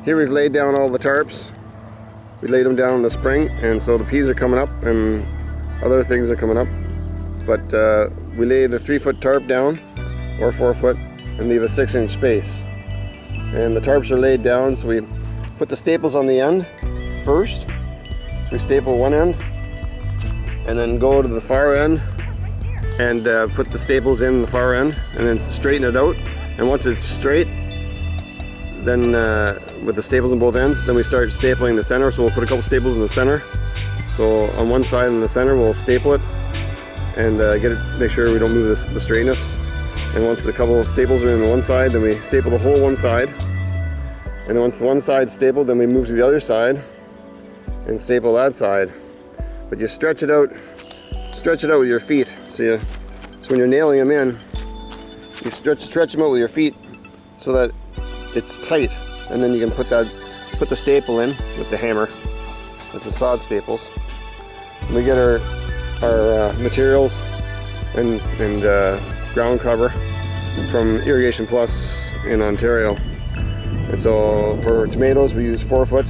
Here we've laid down all the tarps. We laid them down in the spring, and so the peas are coming up and other things are coming up. But we laid a 3-foot tarp down, or 4-foot, and leave a 6-inch space. And the tarps are laid down, so we put the staples on the end first. So we staple one end, and then go to the far end and put the staples in the far end, and then straighten it out. And once it's straight, then with the staples on both ends, then we start stapling the center. So we'll put a couple staples in the center. So on one side in the center, we'll staple it and make sure we don't move the straightness. And once the couple of staples are in one side, then we staple the whole one side. And then once the one side's stapled, then we move to the other side and staple that side. But you stretch it out with your feet. So when you're nailing them in, you stretch them out with your feet so that it's tight, and then you can put the staple in with the hammer. It's a sod staples. And we get our materials and ground cover from Irrigation Plus in Ontario. And so for tomatoes, we use 4-foot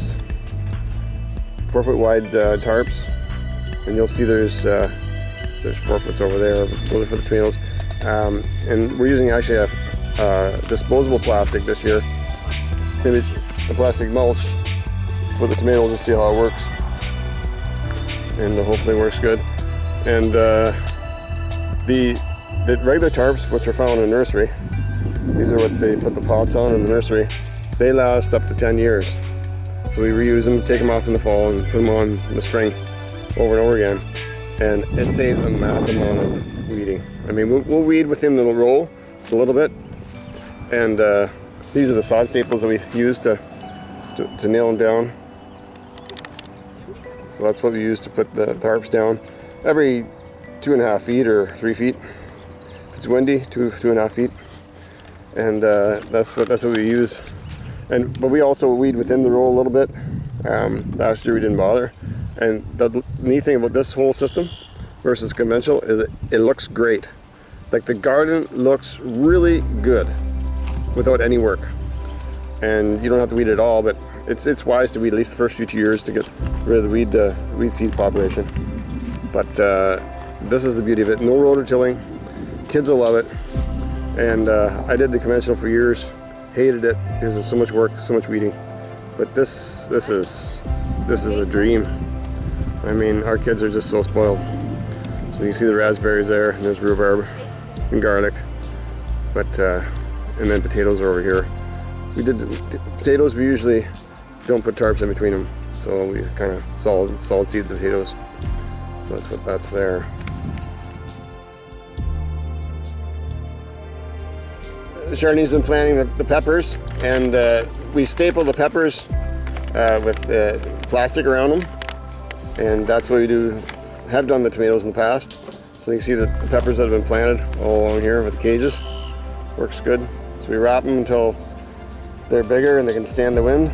wide tarps, and you'll see there's 4-foots over there. Those are for the tomatoes, and we're using actually a disposable plastic this year, maybe a plastic mulch for the tomatoes, to see how it works, and hopefully it works good. And the regular tarps, which are found in a nursery, these are what they put the pots on in the nursery. They last up to 10 years. So we reuse them, take them off in the fall, and put them on in the spring over and over again. And it saves a massive amount of weeding. I mean, we'll weed within the row a little bit. And these are the sod staples that we use to nail them down. So that's what we use to put the tarps down. Every 2.5 feet or 3 feet. If it's windy, 2.5 feet. And that's what we use. But we also weed within the row a little bit. Last year we didn't bother. And the neat thing about this whole system versus conventional is it looks great. Like the garden looks really good without any work. And you don't have to weed at all, but it's wise to weed at least the first 2 years to get rid of the weed seed population. But this is the beauty of it. No rototilling. Kids will love it. And I did the conventional for years. Hated it because there's so much work, so much weeding. But this is a dream. I mean, our kids are just so spoiled. So you can see the raspberries there, and there's rhubarb and garlic. But and then potatoes are over here. We did potatoes. We usually don't put tarps in between them, so we kind of solid seed potatoes. So that's there. Charlene's been planting the peppers, and we staple the peppers with plastic around them, and that's what we have done the tomatoes in the past. So you can see the peppers that have been planted all along here with the cages. Works good. So we wrap them until they're bigger and they can stand the wind,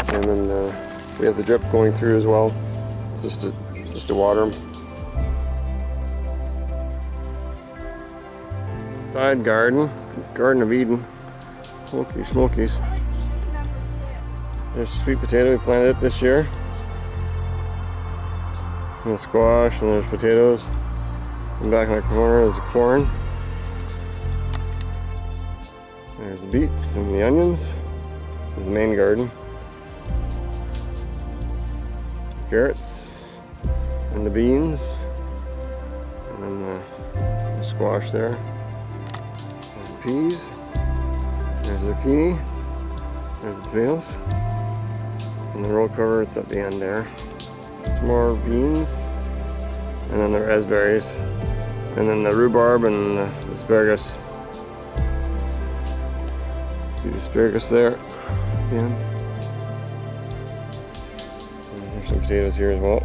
and then we have the drip going through as well. It's just to water them. Side garden of Eden. Holy smokies. There's sweet potato, we planted it this year. And squash, and there's potatoes. And back in the corner is corn. There's the beets and the onions. This is the main garden. Carrots and the beans. And then the squash there. There's the peas. There's the zucchini. There's the tomatoes. And the roll cover, it's at the end there. Some more beans. And then the raspberries. And then the rhubarb and the asparagus. See the asparagus there at the end. And there's some potatoes here as well.